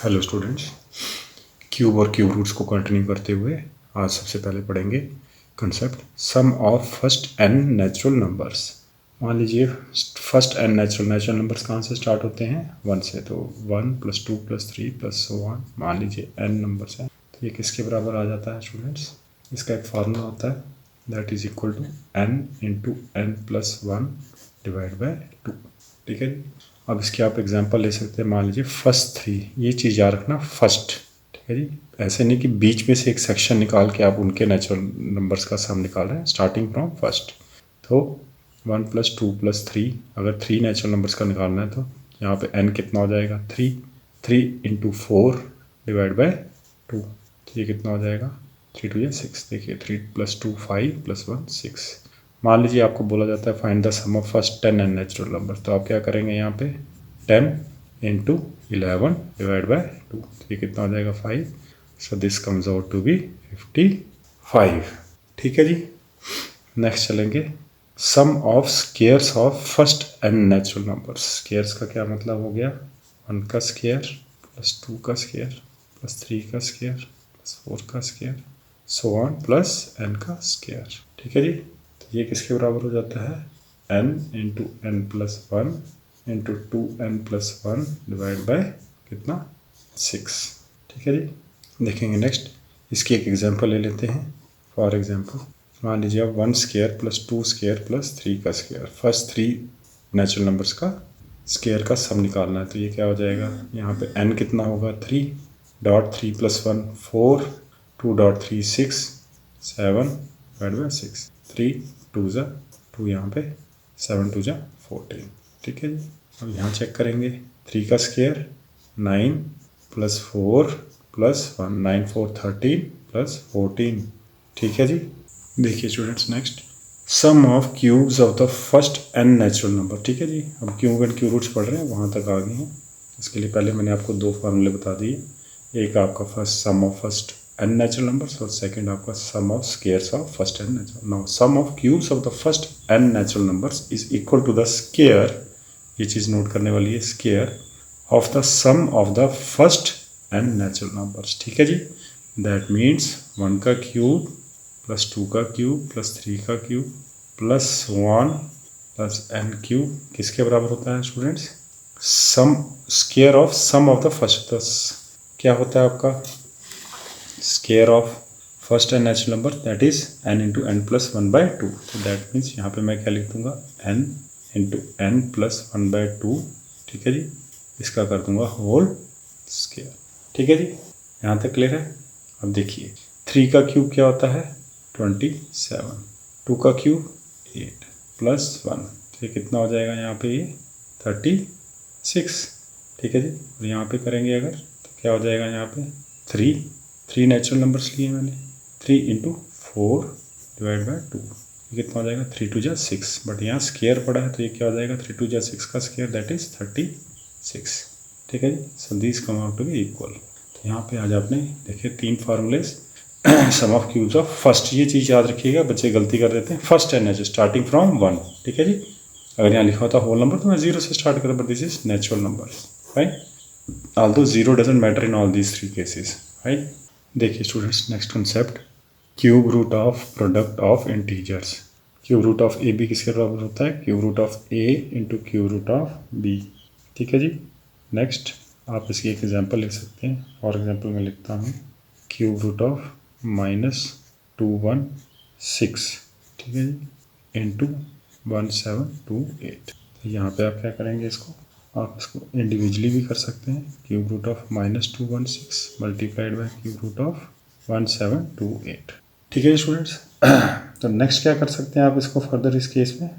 Hello students, cube और cube roots को continue करते हुए आज सबसे पहले पढ़ेंगे concept sum of first n natural numbers. मान लीजिए फर्स्ट एन नेचुरल नंबर्स कहाँ से स्टार्ट होते हैं? 1 से। तो 1 + 2 + 3 + so on। मान लीजिए एन नंबर्स हैं, तो ये किसके बराबर आ जाता है स्टूडेंट्स? इसका एक फार्मूला होता है, that is equal to n × n+1 divide by 2। ठीक है जी। अब इसके आप एग्जांपल ले सकते हैं। मान लीजिए फर्स्ट 3, ये चीज़ याद रखना फर्स्ट। ठीक है जी। ऐसे नहीं कि बीच में से एक सेक्शन निकाल के आप उनके नेचुरल नंबर्स का सम निकाल रहे हैं, स्टार्टिंग फ्रॉम फर्स्ट। तो 1 + 2 + 3, अगर 3 नेचुरल नंबर्स का निकालना है तो यहाँ पे n कितना हो जाएगा? 3। 3 × 4 डिवाइड बाय 2, तो ये कितना हो जाएगा? 3 × 2 = 6। देखिए 3 + 2 5 + 1 6। मान लीजिए आपको बोला जाता है find the sum of first 10 n natural number, तो आप क्या करेंगे? यहाँ पे 10 × 11 डिवाइड बाय 2, तो ये कितना हो जाएगा? 5। So this comes out to be 55। ठीक है जी। नेक्स्ट चलेंगे sum of squares of first n natural numbers. Squares का क्या मतलब हो गया? 1 का स्क्वायर + 2 का स्क्वायर + 3 का स्क्वायर + 4 का square so on plus n का स्क्वायर। ठीक है जी। तो ये किसके बराबर हो जाता है? n × n+1 × 2n+1 divide by कितना? 6। ठीक है जी। देखेंगे नेक्स्ट, इसकी एक एग्जांपल ले लेते हैं। फॉर एग्जांपल मान लीजिए आप 1 स्क्वायर + 2 स्क्वायर + 3 का स्क्वायर, फर्स्ट 3 नेचुरल नंबर्स का स्क्वायर का सम निकालना है। तो ये क्या हो जाएगा? यहाँ पे n कितना होगा? 3 डॉट 3 + 1 4 2 डॉट 3 6 7 डिवाइड बाय 6। 3 2 ज़ा 2, यहाँ पे 7 2 ज़ा 14। ठीक है जी। अब यहाँ चेक करेंगे 3 का स्क्वायर 9 + 4 + 1 9 4 13 + 14। ठीक है जी। देखिए students next sum of cubes of the first n natural number. ठीक है जी। अब क्यूब एंड क्यूब रूट्स पढ़ रहे हैं, वहाँ तक आ गए हैं। इसके लिए पहले मैंने आपको 2 फार्मूले बता दिए, एक आपका first sum of first n natural numbers और सेकंड आपका sum of squares of first n natural. Now sum of cubes of the first n natural numbers is equal to the square, ये चीज़ नोट करने वाली है, square of the sum of the first n natural numbers. ठीक है जी। That means 1 का cube + 2 का cube + 3 का क्यूब + 1 + n क्यूब किसके बराबर होता है students? Sum square of sum of the first. क्या होता है आपका square of first n natural number, that is n × n+1/2। तो दैट मीन्स यहाँ पे मैं क्या लिख दूंगा? n × n+1/2। ठीक है जी। इसका कर दूंगा होल स्क्वायर। ठीक है जी। यहाँ तक क्लियर है? अब देखिए 3 का क्यूब क्या होता है? 27। 2 का क्यूब 8 + 1, तो ये कितना हो जाएगा यहाँ पे? ये 36। ठीक है जी। और यहाँ पे करेंगे अगर तो क्या हो जाएगा? यहाँ पे 3 नेचुरल नंबर्स लिए मैंने, 3 × 4 डिवाइड बाय 2, ये कितना हो जाएगा? 3 2 ज़ा 6। बट यहाँ स्क्वायर पड़ा है तो ये क्या हो जाएगा? 3 2 ज़ा 6 का स्क्वायर, दैट इज 36। ठीक है जी। So this come out to be equal. तो यहाँ पे आज आपने देखिए 3 formulas sum of cubes of first. ये चीज़ याद रखिएगा, बच्चे गलती कर देते हैं। फर्स्ट एन है स्टार्टिंग फ्रॉम 1। ठीक है जी। अगर यहाँ लिखा होता होल नंबर तो मैं 0 से स्टार्ट करता, but this is natural number, right? Although 0 doesn't matter in all these 3 cases, right? देखिए students next concept cube root of product of integers. Cube root of A b किसके बराबर होता है? Cube root of A × cube root of b. ठीक है जी। Next आप इसकी एक एग्जांपल लिख सकते हैं। फॉर एग्जांपल मैं लिखता हूँ क्यूब रूट ऑफ -216। ठीक है जी, इंटू 1728। तो यहाँ पे आप क्या करेंगे? इसको आप इसको इंडिविजुअली भी कर सकते हैं। Cube root of -216 multiplied by cube root of 1728। ठीक है स्टूडेंट्स। तो नेक्स्ट क्या कर सकते हैं आप इसको फर्दर इस केस में?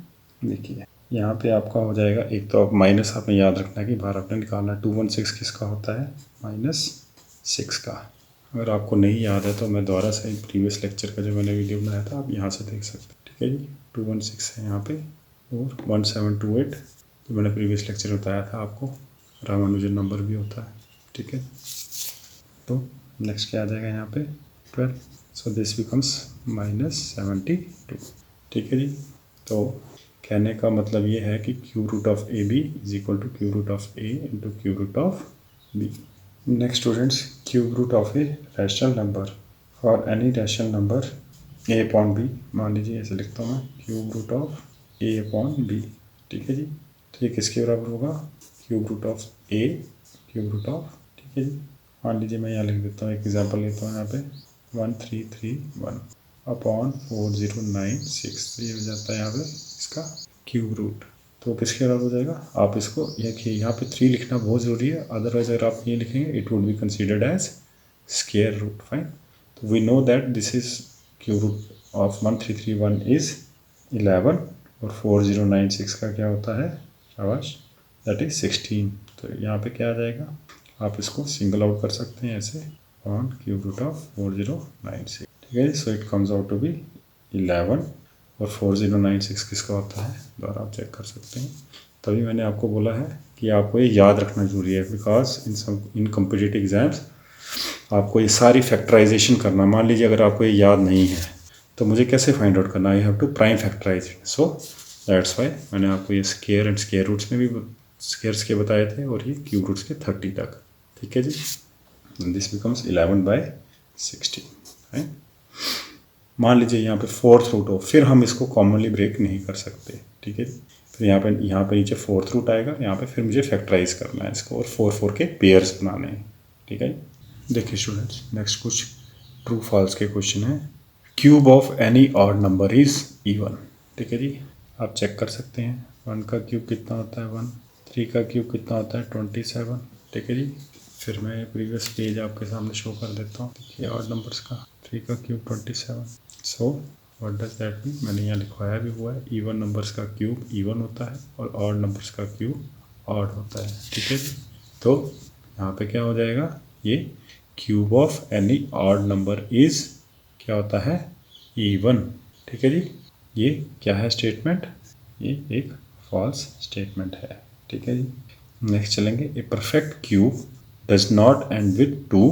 देखिए यहाँ पे आपका हो जाएगा, एक तो आप माइनस आपने याद रखना है कि बाहर आपने निकालना है। 216 किसका होता है? -6 का। अगर आपको नहीं याद है तो मैं दोबारा से प्रीवियस लेक्चर का जो मैंने वीडियो बनाया था आप यहाँ से देख सकते हैं। ठीक है जी। 216 है यहाँ पे और 1728 जो मैंने प्रीवियस लेक्चर में बताया था आपको, रामानुजन नंबर भी होता है। ठीक है। तो नेक्स्ट क्या आ जाएगा यहाँ पे? 12। So this becomes -72। ठीक है जी। तो कहने का मतलब ये है कि cube root of A B is equal to cube root of A × cube root of B. Next students, cube root of a rational number for any rational number A upon B. मान लीजिए ऐसे लिखता हूँ मैं, cube root of A upon B. ठीक है जी। तो ये किसके बराबर होगा? Cube root of A cube root of, ठीक है जी। मान लीजिए मैं यहाँ लिख देता हूँ, एक एग्जाम्पल लेता हूँ यहाँ पे 1331 अपॉन 4096। तो ये हो जाता है यहाँ पे इसका क्यूब रूट। तो किसके बराबर हो जाएगा? आप इसको देखिए, यहाँ पे 3 लिखना बहुत ज़रूरी है, अदरवाइज अगर आप ये लिखेंगे it would be considered as square root. Fine. तो we know that this is cube root of 1331 is 11 और 4096 का क्या होता है? शाबाश, दैट इज 16। तो यहाँ पे क्या आ जाएगा? आप इसको सिंगल आउट कर सकते हैं ऐसे, ऑन क्यूब रूट ऑफ 4096। ठीक है, so it comes out to be 11 और 4096 किसका होता है? दोबारा आप चेक कर सकते हैं। तभी मैंने आपको बोला है कि आपको ये याद रखना जरूरी है, बिकॉज इन कॉम्पिटिटिव एग्जाम्स आपको ये सारी फैक्टराइजेशन करना। मान लीजिए अगर आपको ये याद नहीं है तो मुझे कैसे फाइंड आउट करना? I have to prime factorise. So that's why मैंने आपको ये स्क्वायर एंड स्क्वायर रूट्स में भी स्क्वायर्स के बताए थे और ये क्यूब रूट्स के 30 तक। ठीक है जी। This becomes 11/16। मान लीजिए यहाँ पे फोर्थ रूट हो, फिर हम इसको कॉमनली ब्रेक नहीं कर सकते। ठीक है, फिर यहाँ पे नीचे फोर्थ रूट आएगा, यहाँ पे फिर मुझे फैक्टराइज करना है इसको और 4 के पेयर्स बनाने हैं। ठीक है, देखिए स्टूडेंट्स, नेक्स्ट कुछ ट्रू फॉल्स के क्वेश्चन है। Cube of any odd number is even. ठीक है जी, आप चेक कर सकते हैं 1 का क्यूब कितना होता है 1, 3 का क्यूब कितना होता है 27। ठीक है जी, फिर मैं प्रीवियस पेज आपके सामने शो कर देता हूँ। देखिए ऑड नंबर्स का 3 का cube 27। So what does that mean? मैंने यहाँ लिखवाया भी हुआ है, इवन नंबर्स का क्यूब इवन होता है और ऑड नंबर्स का क्यूब ऑड होता है। ठीक है जी, तो यहाँ पे क्या हो जाएगा? ये cube of any odd number is क्या होता है? इवन। ठीक है जी, ये क्या है स्टेटमेंट? ये एक फॉल्स स्टेटमेंट है। ठीक है जी, नेक्स्ट चलेंगे। ए perfect cube does not and with 2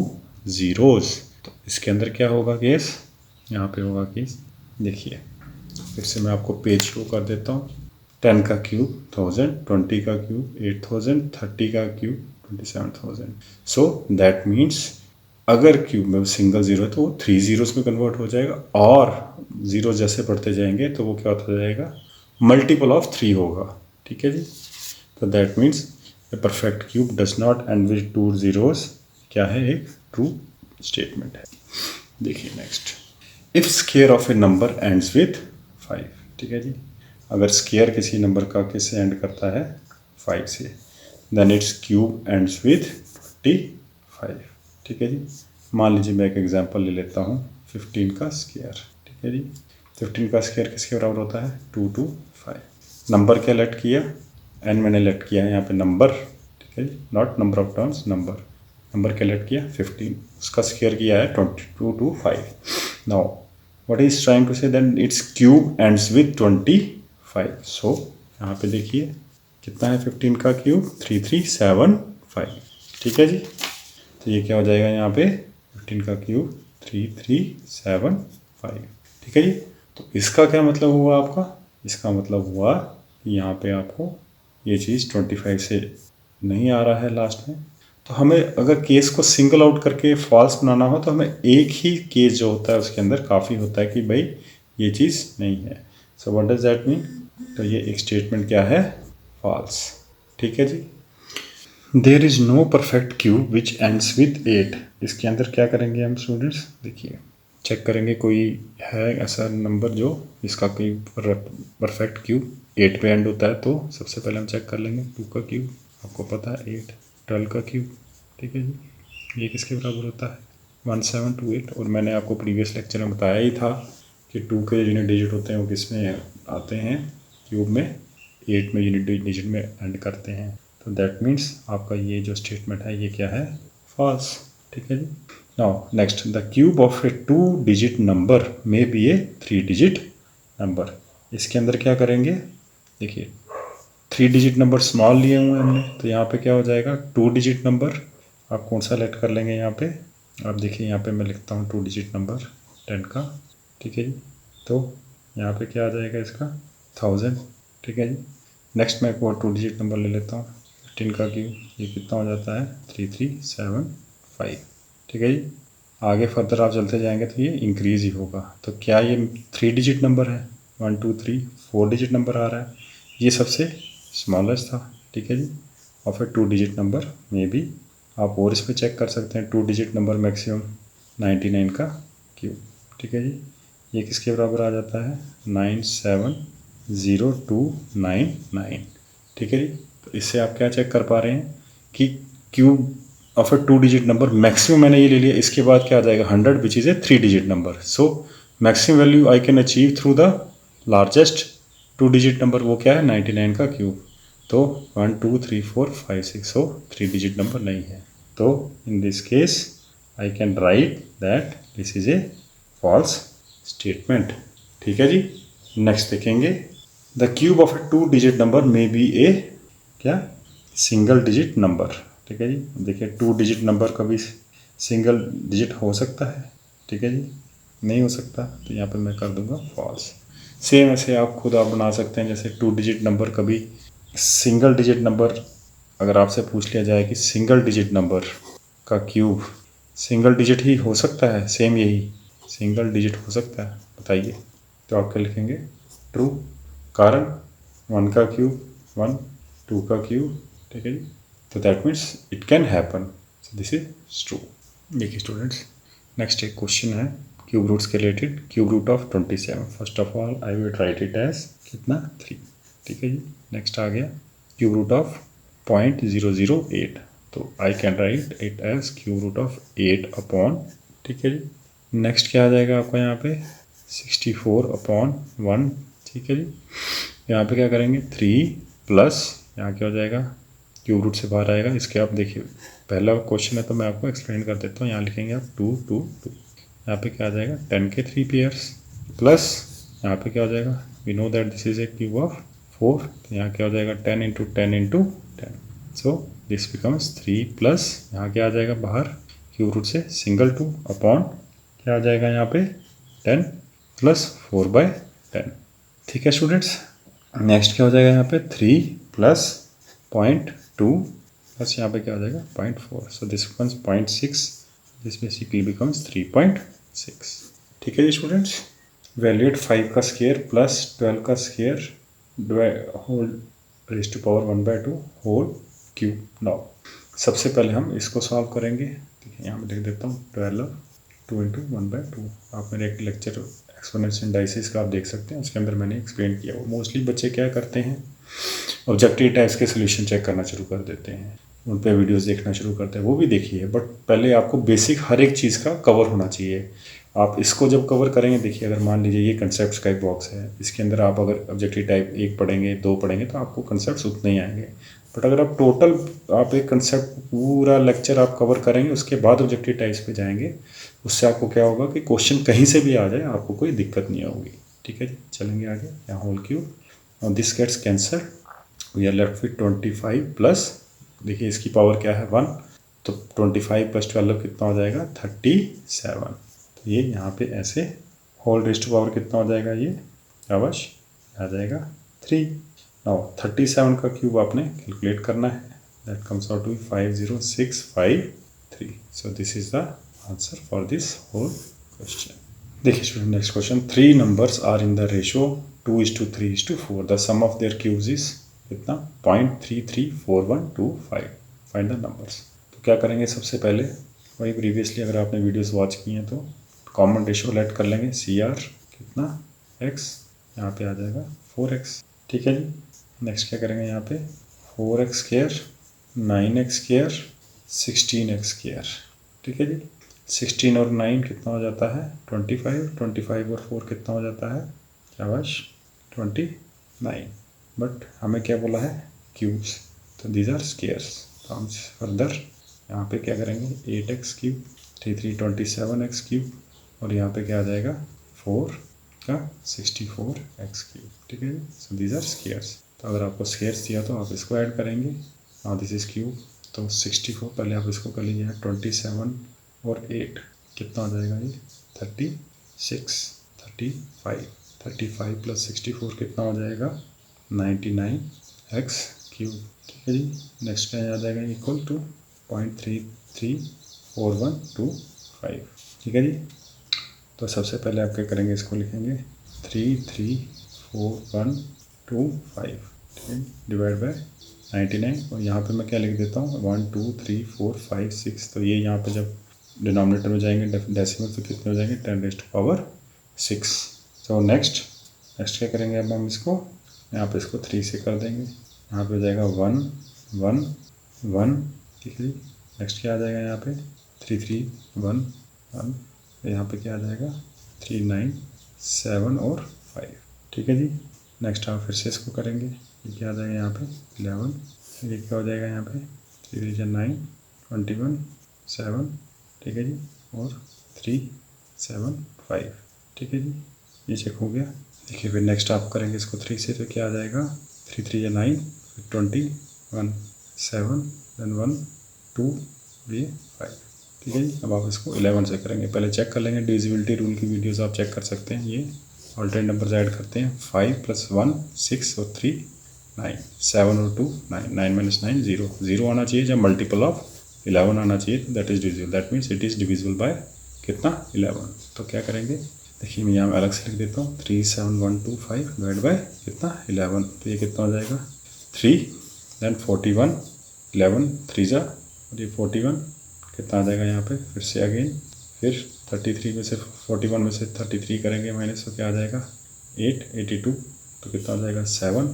zeros। तो इसके अंदर क्या होगा केस? यहाँ पे होगा केस, देखिए फिर से मैं आपको पेज शो कर देता हूँ। 10 का क्यूब 1000, 20 का क्यूब 8000, 30 का क्यूब 27000। सो दैट मीन्स अगर क्यूब में सिंगल जीरो है तो वो 3 zeros में कन्वर्ट हो जाएगा, और जीरो जैसे बढ़ते जाएंगे तो वो क्या होता जाएगा? मल्टीपल ऑफ 3 होगा। ठीक है जी, तो that means A perfect cube does not and with 2 zeros क्या है? एक ट्रू स्टेटमेंट है। देखिए next, if square of A number ends with 5। ठीक है जी, अगर स्क्वायर किसी नंबर का किससे एंड करता है? 5 से, then it's cube ends with 25। ठीक है जी, मान लीजिए मैं एक एग्जांपल ले लेता हूँ 15 का स्क्वायर। ठीक है जी, 15 का स्क्वायर किसके बराबर होता है? 2 to 5। नंबर क्या लेट किया? एन मैंने लेट किया है यहाँ पे नंबर। ठीक है जी, not number of terms, number. Number क्या लेट किया? 15, उसका स्क्वायर किया है 22 to 5। Now what is trying to say? Then it's cube ends with 25। So यहाँ पे देखिए कितना है 15 का क्यूब? 3375। ठीक है जी, तो ये क्या हो जाएगा यहाँ पे? 15 का क्यूब 3375। ठीक है जी, तो इसका क्या मतलब हुआ आपका? इसका मतलब हुआ कि यहाँ पे आपको ये चीज़ 25 से नहीं आ रहा है लास्ट में। तो हमें अगर केस को सिंगल आउट करके फॉल्स बनाना हो तो हमें एक ही केस जो होता है उसके अंदर काफ़ी होता है कि भाई ये चीज़ नहीं है। So what does that mean? तो ये एक स्टेटमेंट क्या है? फॉल्स। ठीक है जी, there is no perfect cube which ends with 8। इसके अंदर क्या करेंगे हम स्टूडेंट्स? देखिए चेक करेंगे कोई है ऐसा नंबर जो इसका कोई परफेक्ट क्यूब 8 पे एंड होता है। तो सबसे पहले हम चेक कर लेंगे 2 का क्यूब, आपको पता है 8। 12 का क्यूब, ठीक है जी, ये किसके बराबर होता है? 1728। और मैंने आपको प्रीवियस लेक्चर में बताया ही था कि 2 के यूनिट डिजिट होते हैं वो किस में आते हैं? क्यूब में। 8 में यूनिट डिजिट में एंड करते हैं। तो दैट मीन्स आपका ये जो स्टेटमेंट है ये क्या है? फॉल्स। ठीक है जी, now next, the cube of a 2 digit number may be a 3 digit number. इसके अंदर क्या करेंगे? देखिए 3 digit नंबर स्मॉल लिए हुए हैं हमने, तो यहाँ पे क्या हो जाएगा? 2 digit नंबर। आप कौन सा लेट कर लेंगे यहाँ पे? आप देखिए यहाँ पे मैं लिखता हूँ 2 digit नंबर 10 का। ठीक है जी, तो यहाँ पे क्या आ जाएगा इसका? 1000। ठीक है जी, नेक्स्ट मैं एक और 2 digit नंबर ले लेता हूँ 15 का क्यूब ये कितना हो जाता है 3375। ठीक है जी। आगे फर्दर आप चलते जाएंगे तो ये इंक्रीज़ ही होगा। तो क्या ये 3 डिजिट नंबर है? 1 2 3 4 डिजिट नंबर आ रहा है। ये सबसे स्मॉलेस्ट था। ठीक है जी। और फिर 2 डिजिट नंबर में भी आप और इस पर चेक कर सकते हैं। 2 डिजिट नंबर मैक्सिमम 99 का क्यूब। ठीक है जी। ये किसके बराबर आ जाता है 970299। ठीक है जी। तो इससे आप क्या चेक कर पा रहे हैं कि cube of a 2 digit number maximum मैंने ये ले लिया। इसके बाद क्या आ जाएगा 100 which is a 3 digit number. So maximum value I can achieve through the largest 2 digit number. वो क्या है 99 का क्यूब। तो 1 2 3 4 5 6 सो 3 डिजिट नंबर नहीं है। तो in this case I can write that this is a false statement. ठीक है जी। नेक्स्ट देखेंगे the cube of a 2 digit number may be a क्या सिंगल डिजिट नंबर। ठीक है जी। देखिए 2 डिजिट नंबर कभी सिंगल डिजिट हो सकता है। ठीक है जी। नहीं हो सकता। तो यहाँ पे मैं कर दूंगा फॉल्स। सेम ऐसे आप खुद आप बना सकते हैं। जैसे 2 डिजिट नंबर कभी सिंगल डिजिट नंबर अगर आपसे पूछ लिया जाए कि सिंगल डिजिट नंबर का क्यूब सिंगल डिजिट ही हो सकता है, सेम यही सिंगल डिजिट हो सकता है, बताइए। तो आप क्या लिखेंगे ट्रू। कारण 1 का क्यूब 1 2 का क्यूब। ठीक है जी। तो that means it can happen. So this is true. देखिए स्टूडेंट्स नेक्स्ट एक क्वेश्चन है क्यूब रूट्स के related. Cube root of 27। First of all I will write it as कितना 3। ठीक है जी। नेक्स्ट आ गया क्यूब रूट ऑफ 0.008। तो I can write it as cube root of 8 upon. ठीक है जी। नेक्स्ट क्या आ जाएगा आपका यहाँ पे 64/1। ठीक है जी। यहाँ पे क्या करेंगे 3 प्लस यहाँ क्या हो जाएगा क्यूब रूट से बाहर आएगा। इसके आप देखिए पहला क्वेश्चन है तो मैं आपको एक्सप्लेन कर देता हूँ। यहाँ लिखेंगे आप 2 2 2। यहाँ पे क्या आ जाएगा 10 के 3 पेयर्स प्लस यहाँ पे क्या हो जाएगा we know that this is a cube of 4। तो यहाँ क्या हो जाएगा 10 × 10 × 10। सो दिस बिकम्स 3 प्लस यहाँ क्या आ जाएगा बाहर क्यूब रूट से सिंगल 2 अपॉन क्या आ जाएगा यहाँ पे 10 प्लस 4/10। ठीक है स्टूडेंट्स। नेक्स्ट क्या हो जाएगा यहाँ पे 3 प्लस 0.2 प्लस यहाँ पे क्या हो जाएगा 0.4। So this becomes 0.6। This basically becomes 3.6। ठीक है जी स्टूडेंट्स। वैल्यूएट 5 का स्क्वायर प्लस 12 का square whole raise to power 1/2 whole cube. Now सबसे पहले हम इसको सॉल्व करेंगे। ठीक है यहाँ मैं लिख देता हूँ 12 2 × 1/2। आप मेरे एक लेक्चर एक्सपोनेंशियल डाइसिस का आप देख सकते हैं। उसके अंदर मैंने एक्सप्लेन किया। वो मोस्टली बच्चे क्या करते हैं ऑब्जेक्टिव टाइप्स के सोल्यूशन चेक करना शुरू कर देते हैं, उन पे वीडियोस देखना शुरू करते हैं। वो भी देखिए बट पहले आपको बेसिक हर एक चीज़ का कवर होना चाहिए। आप इसको जब कवर करेंगे देखिए अगर मान लीजिए ये कंसेप्ट्स का एक बॉक्स है, इसके अंदर आप अगर ऑब्जेक्टिव टाइप 1 पढ़ेंगे 2 पढ़ेंगे तो आपको कंसेप्ट्स उतने ही आएंगे। बट अगर आप टोटल आप एक कंसेप्ट पूरा लेक्चर आप कवर करेंगे उसके बाद ऑब्जेक्टिव टाइप्स पे जाएंगे, उससे आपको क्या होगा कि क्वेश्चन कहीं से भी आ जाए आपको कोई दिक्कत नहीं होगी। ठीक है जी। चलेंगे आगे। यहाँ होल क्यूब और this gets cancel. We are left with 25 plus देखिए इसकी पावर क्या है 1। तो 25 + 12 कितना हो जाएगा 37। तो ये यहाँ पे ऐसे होल रेज़ टू पावर कितना हो जाएगा ये अवश्य आ जाएगा 3। नाउ 37 का क्यूब आपने कैलकुलेट करना है। That comes out to 50653। So this is the answer for this whole question. देखिए student next question 3 numbers are in the ratio 2:3:4। The sum of their cubes is कितना 0.334125। Find the numbers. तो क्या करेंगे सबसे पहले वही प्रीवियसली अगर आपने वीडियोस वॉच की हैं तो कॉमन रेशियो लेट कर लेंगे CR कितना x यहाँ पे आ जाएगा 4x। ठीक है जी। नेक्स्ट क्या करेंगे यहाँ पे 4x², 9x², 16x²। ठीक है जी। 16 और 9 कितना हो जाता है 25। 25 और 4 कितना हो जाता है शाबाश 29। बट हमें क्या बोला है क्यूब्स, तो दीज आर स्क्वायर्स। तो हम फर्दर यहाँ पे क्या करेंगे 8x³ 3×3 = 27x³ और यहाँ पे क्या आ जाएगा 4 का 64x³। ठीक है जी। So these are squares. तो अगर आपको स्क्वायर्स दिया तो आप इसको ऐड करेंगे। Now this is cube. तो 64 पहले आप इसको कर लीजिए 27 और 8 कितना हो जाएगा ये 36 35 35 + 64 कितना हो जाएगा 99x³ क्यूब, ठीक है जी। नेक्स्ट क्या आ जाएगा, इक्वल टू 0.334125, ठीक है जी। तो सबसे पहले आप क्या करेंगे, इसको लिखेंगे 33412 ठीक है, डिवाइड बाय 99, और यहाँ पे मैं क्या लिख देता हूँ 1 2 3 4 5 6। तो ये यहाँ पे जब डिनोमिनेटर में जाएंगे डेसिमल तो कितने हो जाएंगे 10⁻6। तो नेक्स्ट क्या करेंगे, अब हम इसको यहाँ पे इसको 3 से कर देंगे, यहाँ पे हो जाएगा 1 1 1, ठीक है जी। नेक्स्ट क्या आ जाएगा यहाँ पे 3 3 1 1, यहाँ पे क्या आ जाएगा 3 9 7 और 5, ठीक है जी। नेक्स्ट आप फिर से इसको करेंगे, ये क्या आ जाएगा यहाँ पे 11, ये क्या हो जाएगा यहाँ पे 3 3 9 21 7, ठीक है जी, और 3 7 5, ठीक है जी। ये चेक हो गया। देखिए फिर नेक्स्ट आप करेंगे इसको 3 से, तो क्या आ जाएगा 3 3 9 21 7 देन 1 2 ये 5, ठीक है जी। अब आप इसको 11 से करेंगे, पहले चेक कर लेंगे डिविजिबिलिटी रूल की वीडियोस आप चेक कर सकते हैं। ये ऑल्टरनेट नंबर्स ऐड करते हैं 5 + 1 6 और 3 9 7 और 2 9 9 - 9 0 0 आना चाहिए, जब मल्टीपल ऑफ 11 आना चाहिए तो that is divisible, that means it is divisible by कितना 11। तो क्या करेंगे, देखिए मैं यहाँ अलग से लिख देता हूँ 3 7 1 2 5 डिवाइड बाय कितना 11, तो ये कितना हो जाएगा 3 देन 41 11 3 जा, और ये 41 कितना आ जाएगा यहाँ पे फिर से अगेन, फिर 33 में से 41 में से 33 करेंगे माइनस, तो क्या आ जाएगा 8 82, तो कितना आ जाएगा 7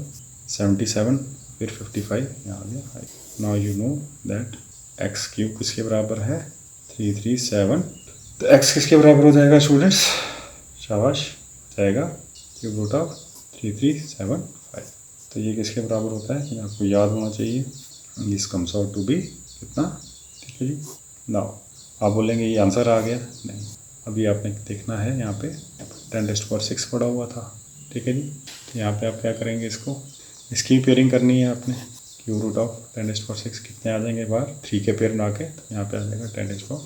77, फिर 55 यहाँ आ गया 5। Now you know that x cube किसके बराबर है 337। तो एक्स किसके बराबर हो जाएगा स्टूडेंट्स, शाबाश, जाएगा क्यूब रूट ऑफ 3375। तो ये किसके बराबर होता है, ये आपको याद होना चाहिए। This comes out to be कितना, ठीक है जी। नाउ आप बोलेंगे ये आंसर आ गया, नहीं, अभी आपने देखना है यहाँ पे 10⁻6 पड़ा हुआ था, ठीक है जी। तो यहाँ पे आप क्या करेंगे, इसकी पेयरिंग करनी है आपने, क्यूब रूट ऑफ 10⁻6 कितने आ जाएंगे बाहर 3 के पेयर ना के, तो यहाँ पे आ जाएगा 10⁻2,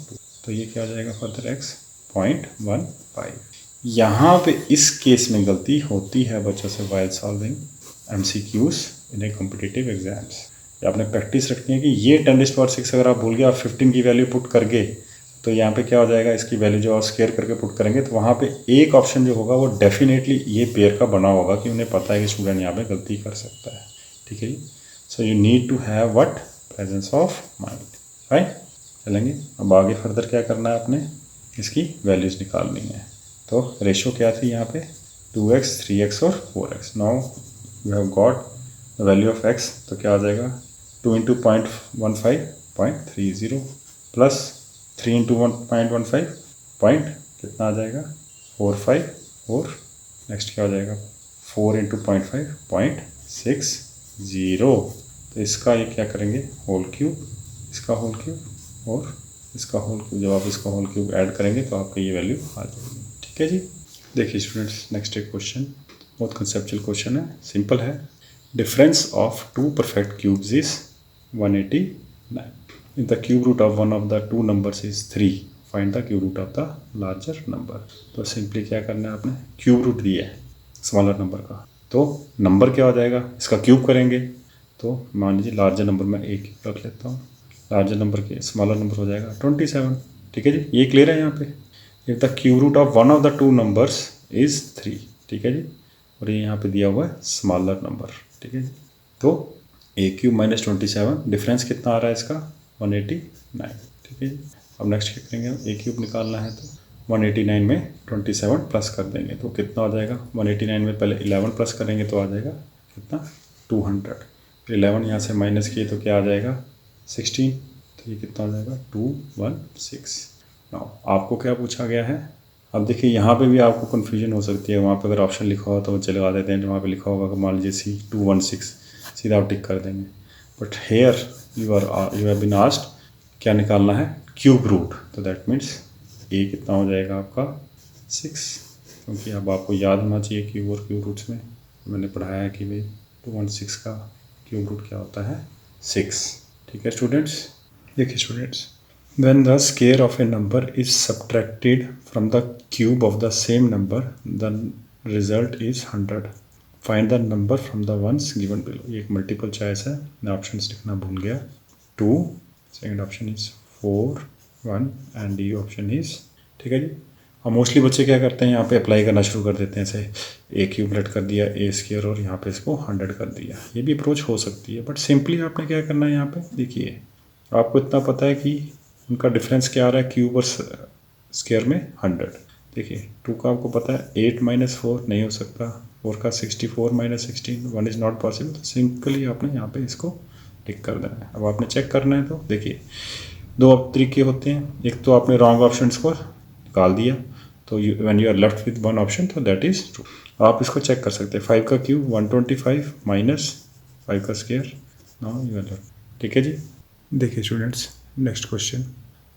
तो ये क्या हो जाएगा फर्दर एक्स 0.15। यहाँ पे इस केस में गलती होती है बच्चों से वाइल सॉल्विंग MCQs इन ए कॉम्पिटिटिव एग्जाम्स। आपने प्रैक्टिस रखनी है कि ये 10⁻6 अगर आप भूल गए, आप 15 की वैल्यू पुट कर गए, तो यहाँ पे क्या हो जाएगा, इसकी वैल्यू जो आप स्क्वायर करके पुट करेंगे तो वहाँ पे एक ऑप्शन जो होगा वो डेफिनेटली ये पेयर का बना होगा, कि उन्हें पता है कि स्टूडेंट यहाँ पे गलती कर सकता है, ठीक है जी। So you need to have what, presence of mind, right. चलेंगे अब आगे फर्दर क्या करना है, आपने इसकी वैल्यूज़ निकालनी है। तो रेशो क्या थी यहाँ पे 2x 3x और 4x। Now you have got the value of x, तो क्या आ जाएगा 2 × 0.15 0.30 प्लस 3 × 1.15 पॉइंट कितना आ जाएगा 45, और नेक्स्ट क्या हो जाएगा 4 × 0.5 0.60। तो इसका ये क्या करेंगे होल क्यूब, इसका होल क्यूब और इसका होल क्यूब, जब आप इसका होल क्यूब ऐड करेंगे तो आपका ये वैल्यू आ जाएगी, ठीक है जी। देखिए स्टूडेंट्स नेक्स्ट एक क्वेश्चन, बहुत कंसेप्चुअल क्वेश्चन है, सिंपल है। Difference of 2 perfect cubes is 189। If the cube root of one of the two numbers is 3, find the cube root of the larger number। तो सिंपली क्या करना है, आपने cube root दिया है स्मॉलर नंबर का, तो नंबर क्या हो जाएगा, इसका क्यूब करेंगे, तो मान लीजिए लार्जर नंबर में एक रख लेता हूँ, लार्जर नंबर के स्मॉलर नंबर हो जाएगा 27, ठीक है जी। ये क्लियर है यहाँ पे। If the cube root of one of the two numbers is 3, ठीक है जी, और ये यहाँ पे दिया हुआ है स्मॉलर नंबर, ठीक है जी। तो a क्यूब माइनस 27, डिफरेंस कितना आ रहा है इसका 189, ठीक है जी। अब नेक्स्ट क्या करेंगे, a क्यूब निकालना है तो 189 में 27 प्लस कर देंगे, तो कितना हो जाएगा 189 में पहले 11 प्लस करेंगे तो आ जाएगा कितना 200, फिर 11 यहाँ से माइनस किए तो क्या आ जाएगा 16, तो ये कितना हो जाएगा 216। नाउ आपको क्या पूछा गया है, अब देखिए यहाँ पे भी आपको कन्फ्यूजन हो सकती है, वहाँ पे अगर ऑप्शन लिखा हो तो चले आ देते हैं, वहाँ पे लिखा होगा कि मान लीजिए C 216, सीधा आप टिक कर देंगे, but here you have been asked क्या निकालना है क्यूब रूट, तो दैट मीन्स ए कितना हो जाएगा आपका 6, क्योंकि अब आपको याद होना चाहिए क्यूब और क्यूब रूट्स में मैंने पढ़ाया है कि भाई 216 का क्यूब रूट क्या होता है 6, ठीक है स्टूडेंट्स। देखिए students, when the square of a number is subtracted from the cube of the same number, the result is 100। Find the number from the ones given below. ये एक मल्टीपल चॉइस है, मैं ऑप्शन लिखना भूल गया। 2, second option is 4, 1 and D option is, ठीक है जी। और मोस्टली बच्चे क्या करते हैं, यहाँ पे अप्लाई करना शुरू कर देते हैं, जैसे ए क्यूब लेट कर दिया ए स्क्वायर और यहाँ पे इसको 100 कर दिया। ये भी अप्रोच हो सकती है, बट सिंपली आपने क्या करना है, यहाँ पे देखिए आपको इतना पता है कि उनका डिफरेंस क्या आ रहा है, क्यूब और स्क्वायर में 100। देखिए 2 का आपको पता है 8 - 4 नहीं हो सकता, 4 का 64 - 16 1 इज़ नॉट पॉसिबल। तो सिंपली आपने यहाँ पे इसको टिक कर देना है। अब आपने चेक करना है, तो देखिए 2 तरीके होते हैं, एक तो आपने रॉन्ग ऑप्शन को निकाल दिया, तो when you are left with one option तो दैट इज़ ट्रू। आप इसको चेक कर सकते हैं, 5 का क्यूब 125 माइनस 5 का square, now you are left, ठीक है जी। देखिए students, next question,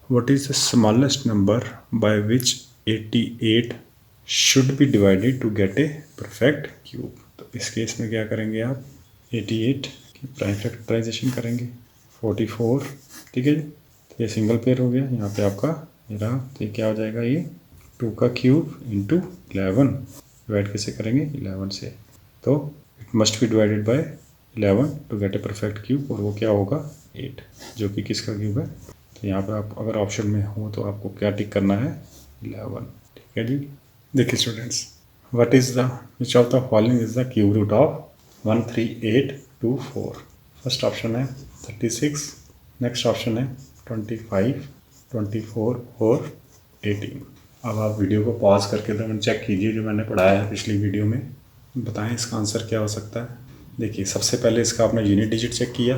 what is the smallest number by which 88 should be divided to get a perfect cube. तो इस केस में क्या करेंगे आप, 88 की प्राइम फैक्टराइजेशन करेंगे, 44, ठीक है जी। तो ये सिंगल पेयर हो गया, यहाँ पे आपका ये रहा, तो ये क्या हो जाएगा, ये 2 का क्यूब इंटू 11, डिवाइड कैसे करेंगे 11 से, तो it must be divided by 11 to get a perfect cube, और वो क्या होगा 8, जो कि किसका क्यूब है। तो यहाँ पे आप अगर ऑप्शन में हो तो आपको क्या टिक करना है 11, ठीक है जी। देखिए students, what is the which of the following is the cube root of 13824। First option है 36, नेक्स्ट ऑप्शन है 25, 24 और 18। अब आप वीडियो को पॉज करके तो मैंने चेक कीजिए जो मैंने पढ़ाया है पिछली वीडियो में, बताएं इसका आंसर क्या हो सकता है। देखिए सबसे पहले इसका आपने यूनिट डिजिट चेक किया,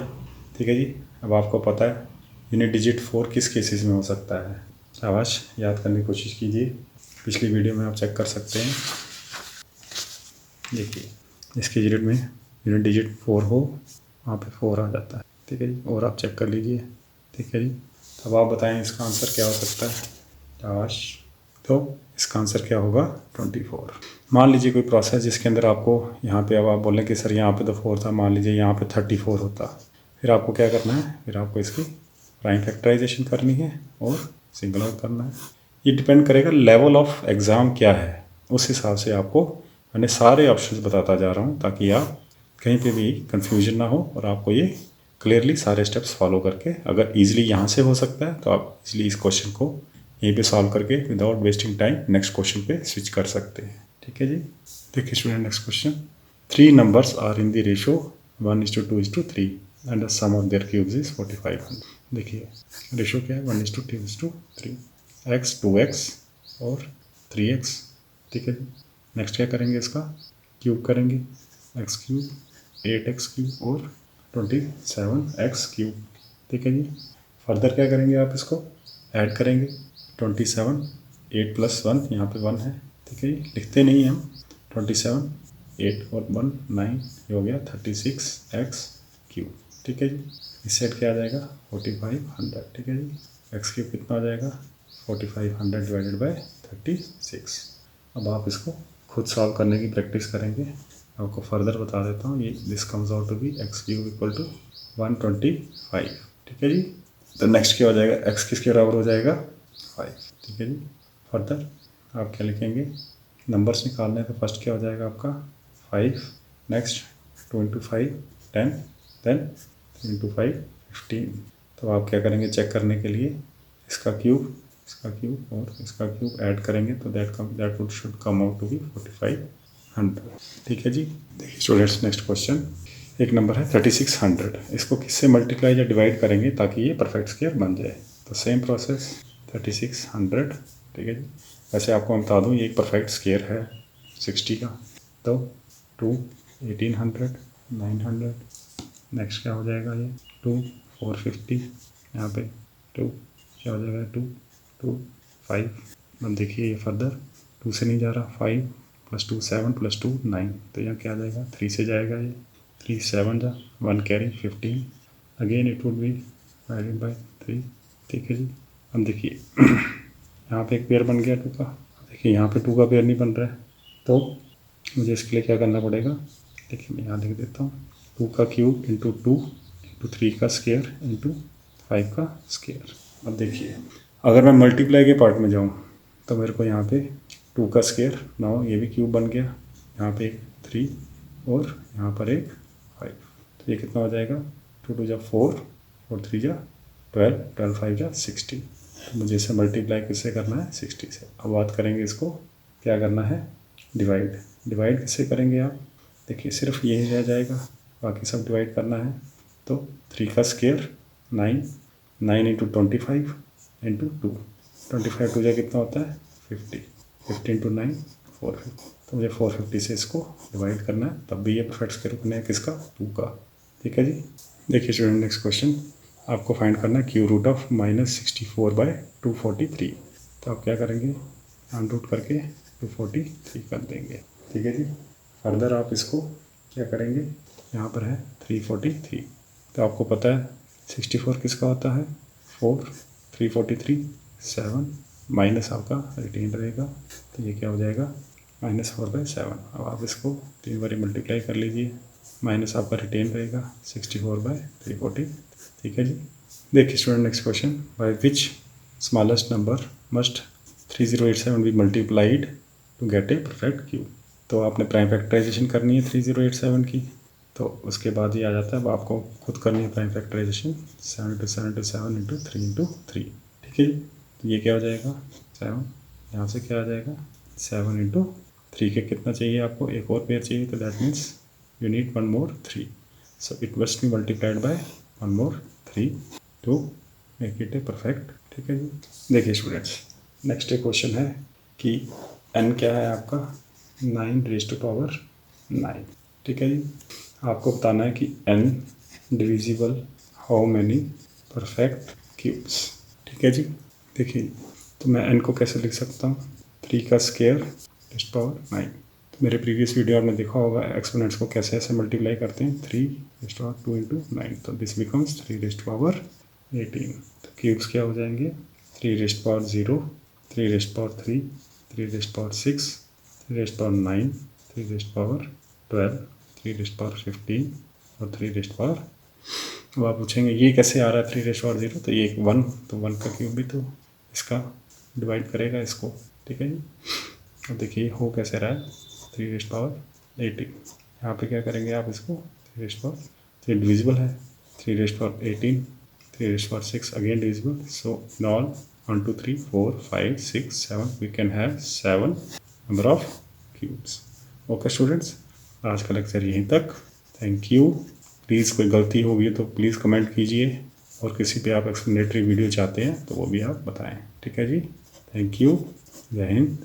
ठीक है जी। अब आपको पता है यूनिट डिजिट 4 किस केसेस में हो सकता है, शाबाश, याद करने की कोशिश कीजिए, पिछली वीडियो में आप चेक कर सकते हैं। देखिए इसके यूनिट में यूनिट डिजिट 4 हो, वहाँ पे 4 आ जाता है, ठीक है जी, और आप चेक कर लीजिए, ठीक है जी। अब आप बताएं इसका आंसर क्या हो सकता है, शाबाश। तो इसका आंसर क्या होगा 24। मान लीजिए कोई प्रोसेस जिसके अंदर आपको यहाँ पे, अब आप बोलें कि सर यहाँ पे तो 4 था, मान लीजिए यहाँ पे 34 होता, फिर आपको क्या करना है, फिर आपको इसकी प्राइम फैक्टराइजेशन करनी है और सिंगल आउट करना है। ये डिपेंड करेगा लेवल ऑफ एग्ज़ाम क्या है, उस हिसाब से आपको मैंने सारे ऑप्शंस बताता जा रहा हूँ, ताकि आप कहीं पे भी कंफ्यूजन ना हो और आपको ये क्लियरली सारे स्टेप्स फॉलो करके, अगर ईजिली यहाँ से हो सकता है तो आप इजीली इस क्वेश्चन को यहीं पे सॉल्व करके without wasting time next question पे स्विच कर सकते हैं, ठीक है जी। देखिए student, next question, 3 numbers are in the ratio 1:2:3 and the sum of their cubes is 4500। देखिए रेशो क्या है, 1:2:3, x 2x और 3x, ठीक है जी। नेक्स्ट क्या करेंगे, इसका क्यूब करेंगे, x क्यूब 8x क्यूब और 27x क्यूब, ठीक है जी। फर्दर क्या करेंगे, आप इसको ऐड करेंगे, 27, 8 + 1, यहाँ पे 1 है, ठीक है जी, लिखते नहीं हैं हम, 27, 8 और 1 9, ये हो गया 36x क्यूब, ठीक है जी। इस साइड क्या आ जाएगा 4500, ठीक है जी। x क्यूब कितना आ जाएगा 4500 डिवाइडेड बाय 36। अब आप इसको खुद सॉल्व करने की प्रैक्टिस करेंगे, आपको फर्दर बता देता हूँ, ये this comes out to be x cube equal to 125, ठीक है जी। तो नेक्स्ट क्या हो जाएगा, x किसके बराबर हो जाएगा 5, ठीक है जी। फर्दर आप क्या लिखेंगे, नंबर्स निकालने तो फर्स्ट क्या हो जाएगा आपका 5, नेक्स्ट 2 × 5 10, देन 3 × 5 15। तो आप क्या करेंगे, चेक करने के लिए इसका क्यूब और इसका क्यूब ऐड करेंगे तो that would should come out to be 4500, ठीक है जी। देखिए स्टूडेंट्स, नेक्स्ट क्वेश्चन, एक नंबर है 3600, इसको किससे मल्टीप्लाई या डिवाइड करेंगे ताकि ये परफेक्ट स्क्वायर बन जाए। तो सेम प्रोसेस 3600, ठीक है जी। वैसे आपको मैं बता दूँ ये एक परफेक्ट स्क्वायर है 60 का, तो 2 1800 900, नेक्स्ट क्या हो जाएगा ये 2 450, यहाँ पे 2 क्या हो जाएगा 2 2 5। अब देखिए ये फर्दर 2 से नहीं जा रहा, 5 + 2 7 + 2 9, तो यहाँ क्या आ जाएगा 3 से जाएगा, ये 3 7 जा 1 carry 15, again it would B divided bye 3, ठीक है जी। अब देखिए यहाँ पे एक पेयर बन गया 2 का, देखिए यहाँ पे 2 का पेयर नहीं बन रहा है, तो मुझे इसके लिए क्या करना पड़ेगा, देखिए मैं यहाँ लिख देता हूँ, 2 का क्यूब इंटू 2 इंटू 3 का स्क्वायर इंटू 5 का स्क्वायर। अब देखिए अगर मैं मल्टीप्लाई के पार्ट में जाऊँ तो मेरे को यहाँ पे 2 का स्क्वायर, नाउ ये भी क्यूब बन गया, यहाँ पे 3 और यहाँ पर एक 5, तो ये कितना हो जाएगा 2 2 जा 4 और 3 जा 12, 12 5 जा 60। तो मुझे इसे मल्टीप्लाई किससे करना है 60 से। अब बात करेंगे इसको क्या करना है डिवाइड। डिवाइड किससे करेंगे आप, देखिए सिर्फ यही रह जाएगा, बाकी सब डिवाइड करना है। तो 3 का स्क्वायर 9, 9 इंटू 25 इंटू 2, 25 टू जा कितना होता है 50, 50 इंटू 9 450। तो मुझे 450 से इसको डिवाइड करना है, तब भी ये परफेक्ट स्क्वायर करना है किसका 2 का। ठीक है जी। देखिए स्टूडेंट नेक्स्ट क्वेश्चन, आपको फाइंड करना है क्यू रूट ऑफ -64/243। तो आप क्या करेंगे अंडर रूट करके 243 कर देंगे। ठीक है जी। फर्दर आप इसको क्या करेंगे, यहाँ पर है 343, तो आपको पता है 64 किसका होता है 4, 343 7, माइनस आपका रिटेन रहेगा, तो ये क्या हो जाएगा -4/7। अब आप इसको 3 बार मल्टीप्लाई कर लीजिए, माइनस आपका रिटेन रहेगा 64/340। ठीक है जी। देखिए student next question, by which smallest number must 3087 be multiplied to get a perfect cube. तो आपने प्राइम फैक्टराइजेशन करनी है 3087 की, तो उसके बाद ही आ जाता है। अब आपको खुद करनी है प्राइम फैक्टराइजेशन 7 × 7 × 7 × 3 × 3। ठीक है जी। तो ये क्या हो जाएगा 7, यहाँ से क्या आ जाएगा 7 × 3 के कितना चाहिए आपको, एक और पेयर चाहिए, तो that means you need 1 more 3, so it must be multiplied by 1 more 3 to make it a perfect. ठीक है जी। देखिए स्टूडेंट्स नेक्स्ट एक क्वेश्चन है कि n क्या है आपका 9⁻9। ठीक है जी। आपको बताना है कि n divisible how many perfect cubes. ठीक है जी। देखिए तो मैं n को कैसे लिख सकता हूँ 3 का स्क्वायर ⁻9। तो मेरे प्रीवियस वीडियो आपने देखा होगा एक्सपोनेंट्स को कैसे ऐसे मल्टीप्लाई करते हैं 3⁻2 × 9, तो दिस बिकम्स 3⁻18। तो क्यूब्स क्या हो जाएंगे 3⁻0, 3⁻3, 3⁻6, 3⁻9, 3⁻12, 3⁻15 और 3⁻। अब आप पूछेंगे ये कैसे आ रहा है 3⁻0, तो ये 1, तो 1 का क्यूब भी तो इसका डिवाइड करेगा इसको। ठीक है जी। अब देखिए हो कैसे रहा है 3⁻18, यहाँ पे क्या करेंगे आप इसको 3 डिविजिबल है 3⁻18, 3⁻6 again divisible, so in all 1 2 3 4 5 6 7 we can have 7 number of cubes. Okay students, आज का लेक्चर यहीं तक। Thank you. प्लीज़ कोई गलती होगी तो प्लीज़ कमेंट कीजिए, और किसी पे आप एक्सप्लेनेटरी वीडियो चाहते हैं तो वो भी आप बताएं। ठीक है जी। Thank you. जय हिंद।